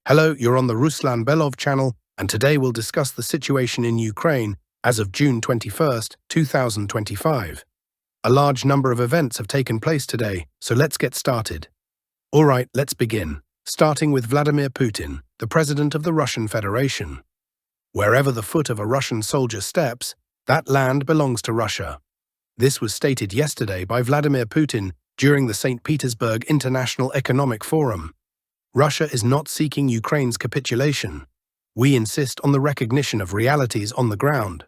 Hello, you're on the Ruslan Belov channel, and today we'll discuss the situation in Ukraine as of June 21st, 2025. A large number of events have taken place today, so let's get started. All right, let's begin, starting with Vladimir Putin, the president of the Russian Federation. Wherever the foot of a Russian soldier steps, that land belongs to Russia. This was stated yesterday by Vladimir Putin during the St. Petersburg International Economic Forum. Russia is not seeking Ukraine's capitulation. We insist on the recognition of realities on the ground.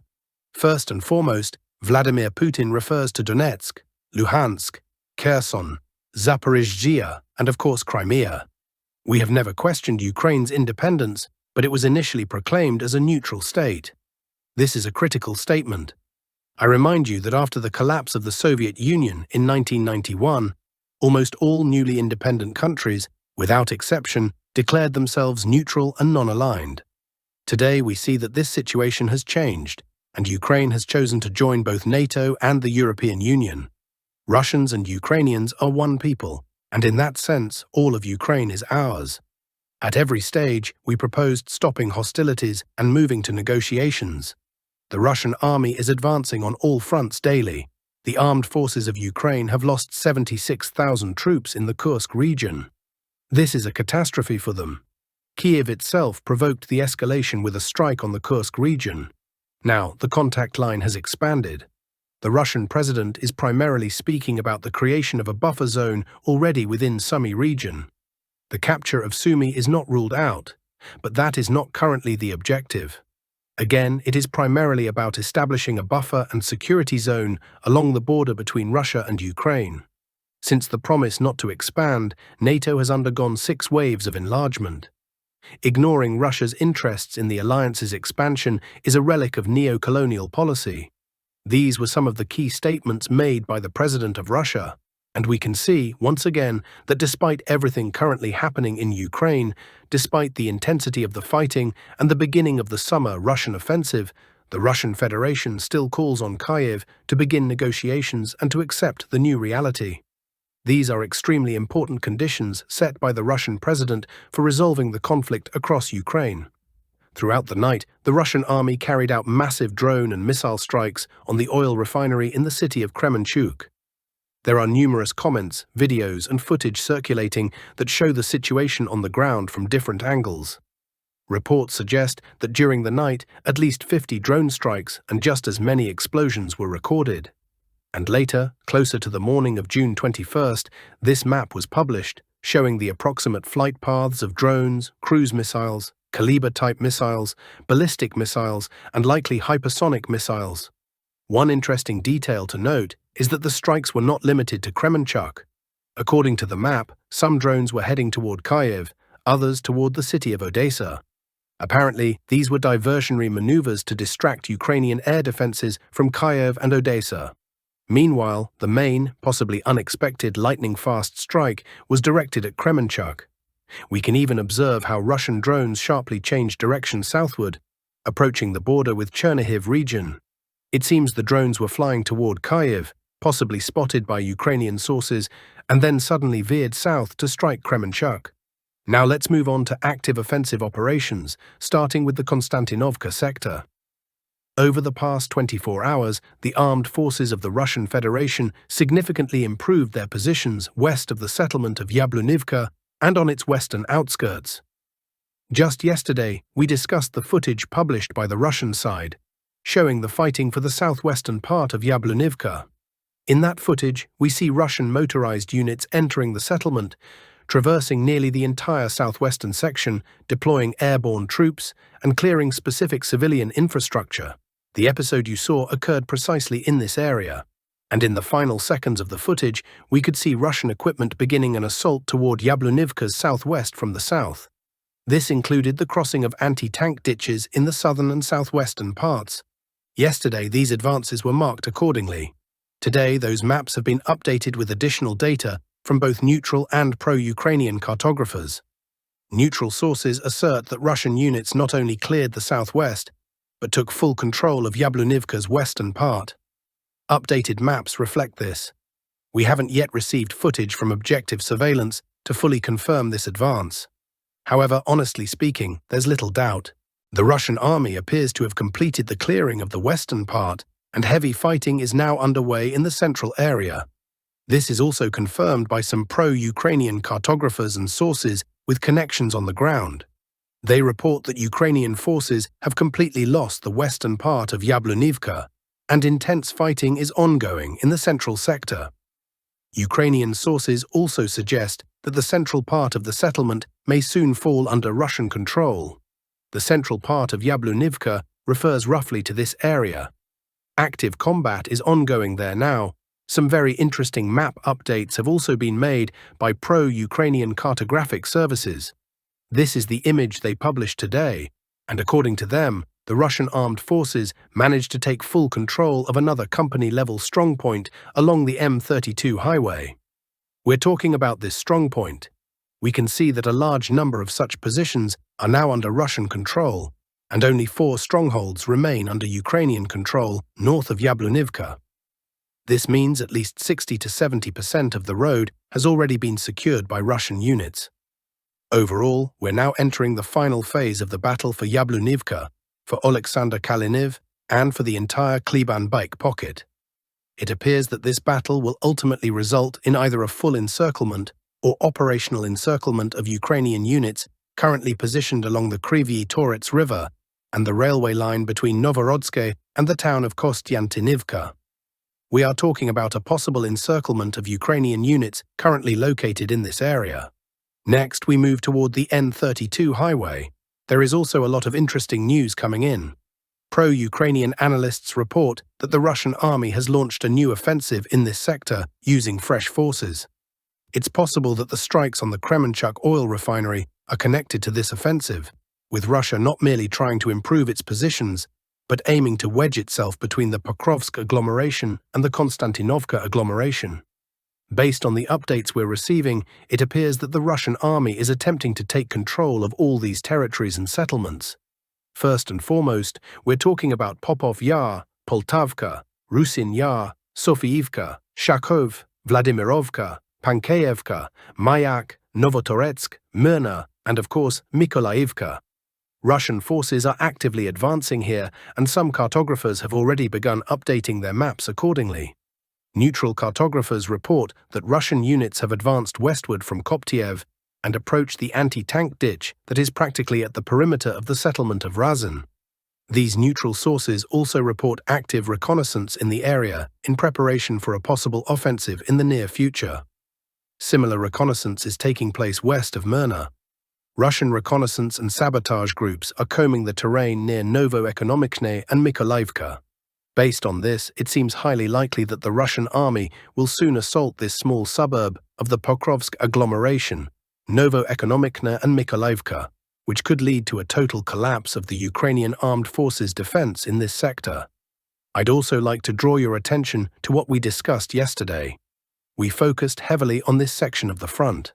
First and foremost, Vladimir Putin refers to Donetsk, Luhansk, Kherson, Zaporizhzhia, and of course Crimea. We have never questioned Ukraine's independence, but it was initially proclaimed as a neutral state. This is a critical statement. I remind you that after the collapse of the Soviet Union in 1991, almost all newly independent countries, without exception, declared themselves neutral and non-aligned. Today we see that this situation has changed, and Ukraine has chosen to join both NATO and the European Union. Russians and Ukrainians are one people, and in that sense, all of Ukraine is ours. At every stage, we proposed stopping hostilities and moving to negotiations. The Russian army is advancing on all fronts daily. The armed forces of Ukraine have lost 76,000 troops in the Kursk region. This is a catastrophe for them. Kiev itself provoked the escalation with a strike on the Kursk region. Now, the contact line has expanded. The Russian president is primarily speaking about the creation of a buffer zone already within Sumy region. The capture of Sumy is not ruled out, but that is not currently the objective. Again, it is primarily about establishing a buffer and security zone along the border between Russia and Ukraine. Since the promise not to expand, NATO has undergone 6 waves of enlargement. Ignoring Russia's interests in the alliance's expansion is a relic of neo-colonial policy. These were some of the key statements made by the president of Russia, and we can see, once again, that despite everything currently happening in Ukraine, despite the intensity of the fighting and the beginning of the summer Russian offensive, the Russian Federation still calls on Kiev to begin negotiations and to accept the new reality. These are extremely important conditions set by the Russian president for resolving the conflict across Ukraine. Throughout the night, the Russian army carried out massive drone and missile strikes on the oil refinery in the city of Kremenchuk. There are numerous comments, videos, and footage circulating that show the situation on the ground from different angles. Reports suggest that during the night, at least 50 drone strikes and just as many explosions were recorded. And later, closer to the morning of June 21st, this map was published, showing the approximate flight paths of drones, cruise missiles, Kalibr-type missiles, ballistic missiles, and likely hypersonic missiles. One interesting detail to note is that the strikes were not limited to Kremenchuk. According to the map, some drones were heading toward Kiev, others toward the city of Odessa. Apparently, these were diversionary maneuvers to distract Ukrainian air defenses from Kiev and Odessa. Meanwhile, the main, possibly unexpected lightning-fast strike was directed at Kremenchuk. We can even observe how Russian drones sharply changed direction southward, approaching the border with Chernihiv region. It seems the drones were flying toward Kiev, possibly spotted by Ukrainian sources, and then suddenly veered south to strike Kremenchuk. Now let's move on to active offensive operations, starting with the Konstantinovka sector. Over the past 24 hours, the armed forces of the Russian Federation significantly improved their positions west of the settlement of Yablonka and on its western outskirts. Just yesterday, we discussed the footage published by the Russian side, showing the fighting for the southwestern part of Yablonka. In that footage, we see Russian motorized units entering the settlement, traversing nearly the entire southwestern section, deploying airborne troops, and clearing specific civilian infrastructure. The episode you saw occurred precisely in this area, and in the final seconds of the footage, we could see Russian equipment beginning an assault toward Yablonivka's southwest from the south. This included the crossing of anti-tank ditches in the southern and southwestern parts. Yesterday, these advances were marked accordingly. Today, those maps have been updated with additional data from both neutral and pro-Ukrainian cartographers. Neutral sources assert that Russian units not only cleared the southwest, but took full control of Yablonivka's western part. Updated maps reflect this. We haven't yet received footage from objective surveillance to fully confirm this advance. However, honestly speaking, there's little doubt. The Russian army appears to have completed the clearing of the western part, and heavy fighting is now underway in the central area. This is also confirmed by some pro-Ukrainian cartographers and sources with connections on the ground. They report that Ukrainian forces have completely lost the western part of Yablonka, and intense fighting is ongoing in the central sector. Ukrainian sources also suggest that the central part of the settlement may soon fall under Russian control. The central part of Yablonka refers roughly to this area. Active combat is ongoing there now. Some very interesting map updates have also been made by pro-Ukrainian cartographic services. This is the image they published today, and according to them, the Russian armed forces managed to take full control of another company-level strongpoint along the M32 highway. We're talking about this strongpoint. We can see that a large number of such positions are now under Russian control, and only 4 strongholds remain under Ukrainian control north of Yablonka. This means at least 60 to 70% of the road has already been secured by Russian units. Overall, we're now entering the final phase of the battle for Yablonka, for Alexander Kaliniv, and for the entire Kliban bike pocket. It appears that this battle will ultimately result in either a full encirclement or operational encirclement of Ukrainian units currently positioned along the Kryvyi Torets River and the railway line between Novorodsk and the town of Kostyantinivka. We are talking about a possible encirclement of Ukrainian units currently located in this area. Next, we move toward the N32 highway. There is also a lot of interesting news coming in. Pro-Ukrainian analysts report that the Russian army has launched a new offensive in this sector using fresh forces. It's possible that the strikes on the Kremenchuk oil refinery are connected to this offensive, with Russia not merely trying to improve its positions, but aiming to wedge itself between the Pokrovsk agglomeration and the Konstantinovka agglomeration. Based on the updates we're receiving, it appears that the Russian army is attempting to take control of all these territories and settlements. First and foremost, we're talking about Popov Yar, Poltavka, Rusin Yar, Sofiivka, Shakov, Vladimirovka, Pankeevka, Mayak, Novotoretsk, Myrna, and of course Mykolaiivka. Russian forces are actively advancing here, and some cartographers have already begun updating their maps accordingly. Neutral cartographers report that Russian units have advanced westward from Koptiev and approached the anti-tank ditch that is practically at the perimeter of the settlement of Razin. These neutral sources also report active reconnaissance in the area in preparation for a possible offensive in the near future. Similar reconnaissance is taking place west of Myrna. Russian reconnaissance and sabotage groups are combing the terrain near Novoekonomichne and Mykolaiivka. Based on this, it seems highly likely that the Russian army will soon assault this small suburb of the Pokrovsk agglomeration, Novoekonomichne and Mykolaiivka, which could lead to a total collapse of the Ukrainian armed forces' defense in this sector. I'd also like to draw your attention to what we discussed yesterday. We focused heavily on this section of the front.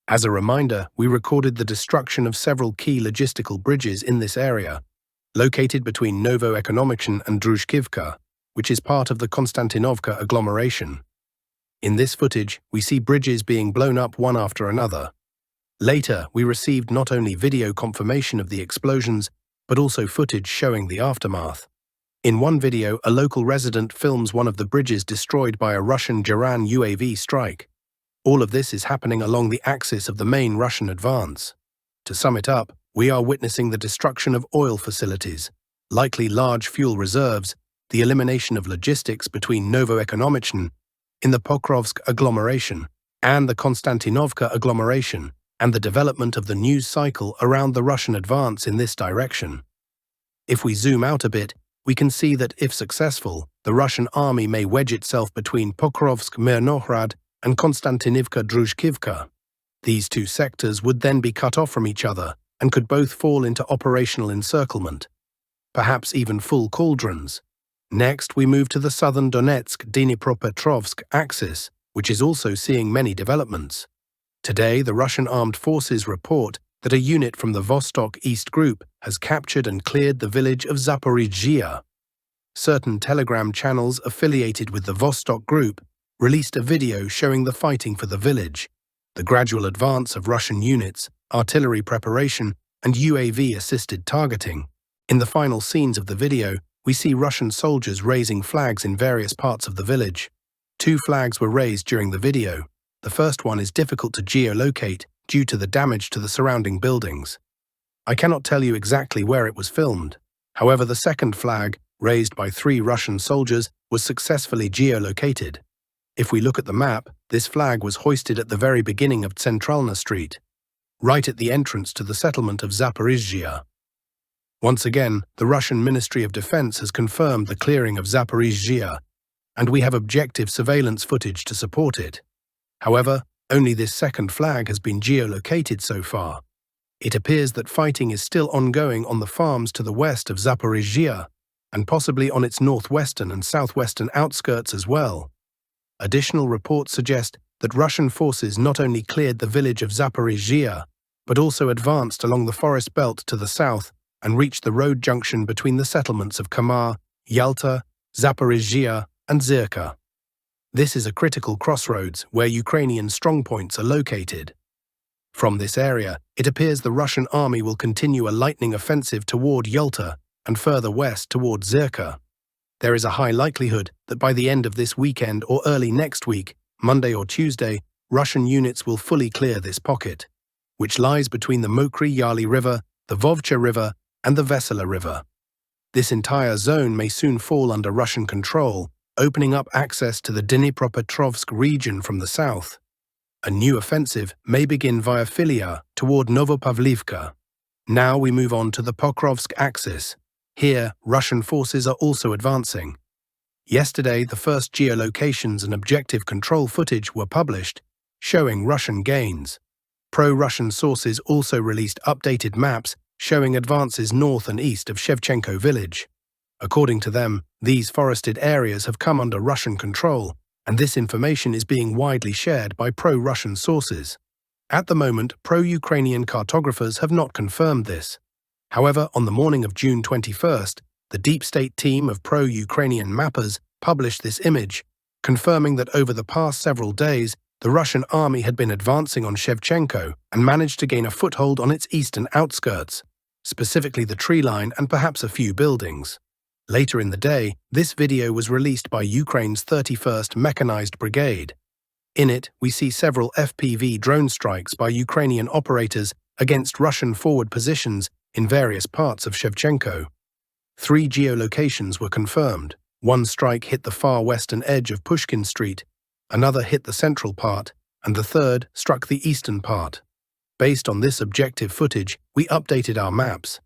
As a reminder, we recorded the destruction of several key logistical bridges in this area, located between Novoekonomichne and Druzhkivka, which is part of the Konstantinovka agglomeration. In this footage, we see bridges being blown up one after another. Later, we received not only video confirmation of the explosions, but also footage showing the aftermath. In one video, a local resident films one of the bridges destroyed by a Russian Jaran UAV strike. All of this is happening along the axis of the main Russian advance. To sum it up, we are witnessing the destruction of oil facilities, likely large fuel reserves, the elimination of logistics between Novoekonomichne in the Pokrovsk agglomeration and the Konstantinovka agglomeration, and the development of the news cycle around the Russian advance in this direction. If we zoom out a bit, we can see that if successful, the Russian army may wedge itself between Pokrovsk Mirnohrad and Konstantinivka Druzhkivka. These two sectors would then be cut off from each other and could both fall into operational encirclement, perhaps even full cauldrons. Next, we move to the southern Donetsk-Dnipropetrovsk axis, which is also seeing many developments. Today, the Russian armed forces report that a unit from the Vostok East Group has captured and cleared the village of Zaporizhzhia. Certain Telegram channels affiliated with the Vostok Group released a video showing the fighting for the village, the gradual advance of Russian units, artillery preparation, and UAV-assisted targeting. In the final scenes of the video, we see Russian soldiers raising flags in various parts of the village. 2 flags were raised during the video. The first one is difficult to geolocate due to the damage to the surrounding buildings. I cannot tell you exactly where it was filmed. However, the second flag, raised by 3 Russian soldiers, was successfully geolocated. If we look at the map, this flag was hoisted at the very beginning of Centralna Street, right at the entrance to the settlement of Zaporizhzhia. Once again, the Russian Ministry of Defense has confirmed the clearing of Zaporizhzhia, and we have objective surveillance footage to support it. However, only this second flag has been geolocated so far. It appears that fighting is still ongoing on the farms to the west of Zaporizhzhia, and possibly on its northwestern and southwestern outskirts as well. Additional reports suggest that Russian forces not only cleared the village of Zaporizhzhia, but also advanced along the forest belt to the south and reached the road junction between the settlements of Kamar, Yalta, Zaporizhzhia, and Zirka. This is a critical crossroads where Ukrainian strongpoints are located. From this area, it appears the Russian army will continue a lightning offensive toward Yalta and further west toward Zirka. There is a high likelihood that by the end of this weekend or early next week, Monday or Tuesday, Russian units will fully clear this pocket, which lies between the Mokry-Yali River, the Vovcha River, and the Vesela River. This entire zone may soon fall under Russian control, opening up access to the Dnipropetrovsk region from the south. A new offensive may begin via Filia toward Novopavlivka. Now we move on to the Pokrovsk axis. Here, Russian forces are also advancing. Yesterday, the first geolocations and objective control footage were published, showing Russian gains. Pro-Russian sources also released updated maps showing advances north and east of Shevchenko village. According to them, these forested areas have come under Russian control, and this information is being widely shared by pro-Russian sources. At the moment, pro-Ukrainian cartographers have not confirmed this. However, on the morning of June 21st, the deep state team of pro-Ukrainian mappers published this image, confirming that over the past several days, the Russian army had been advancing on Shevchenko and managed to gain a foothold on its eastern outskirts, specifically the tree line and perhaps a few buildings. Later in the day, this video was released by Ukraine's 31st Mechanized Brigade. In it, we see several FPV drone strikes by Ukrainian operators against Russian forward positions in various parts of Shevchenko. 3 geolocations were confirmed. One strike hit the far western edge of Pushkin Street, another hit the central part, and the third struck the eastern part. Based on this objective footage, we updated our maps.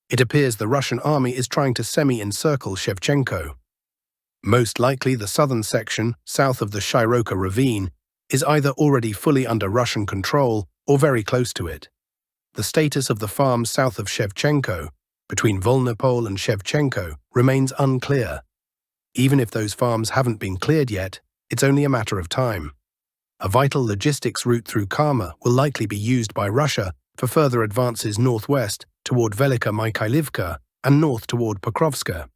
It appears the Russian army is trying to semi-encircle Shevchenko. Most likely the southern section, south of the Shiroka ravine, is either already fully under Russian control or very close to it. The status of the farms south of Shevchenko, between Volnopol and Shevchenko, remains unclear. Even if those farms haven't been cleared yet, it's only a matter of time. A vital logistics route through Kama will likely be used by Russia for further advances northwest toward Velika Mikhailivka and north toward Pokrovska.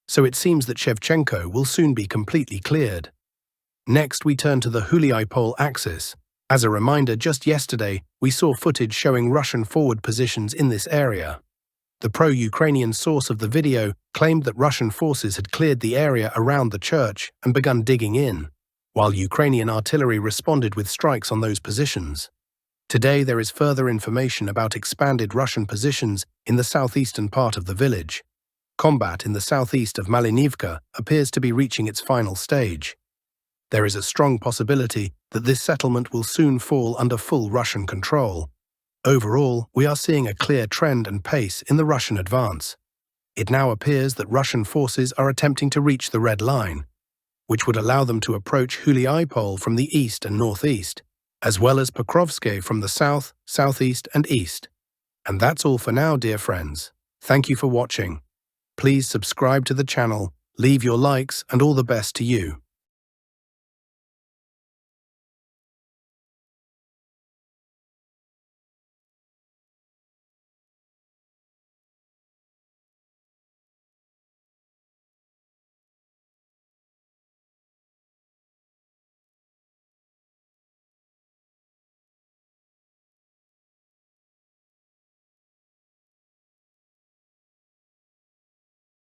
So it seems that Shevchenko will soon be completely cleared. Next, we turn to the Huliai-Pol axis. As a reminder, just yesterday, we saw footage showing Russian forward positions in this area. The pro-Ukrainian source of the video claimed that Russian forces had cleared the area around the church and begun digging in, while Ukrainian artillery responded with strikes on those positions. Today, there is further information about expanded Russian positions in the southeastern part of the village. Combat in the southeast of Malinivka appears to be reaching its final stage. There is a strong possibility that this settlement will soon fall under full Russian control. Overall, we are seeing a clear trend and pace in the Russian advance. It now appears that Russian forces are attempting to reach the Red Line, which would allow them to approach Huliai-Pol from the east and northeast, as well as Pokrovsk from the south, southeast, and east. And that's all for now, dear friends. Thank you for watching. Please subscribe to the channel, leave your likes, and all the best to you.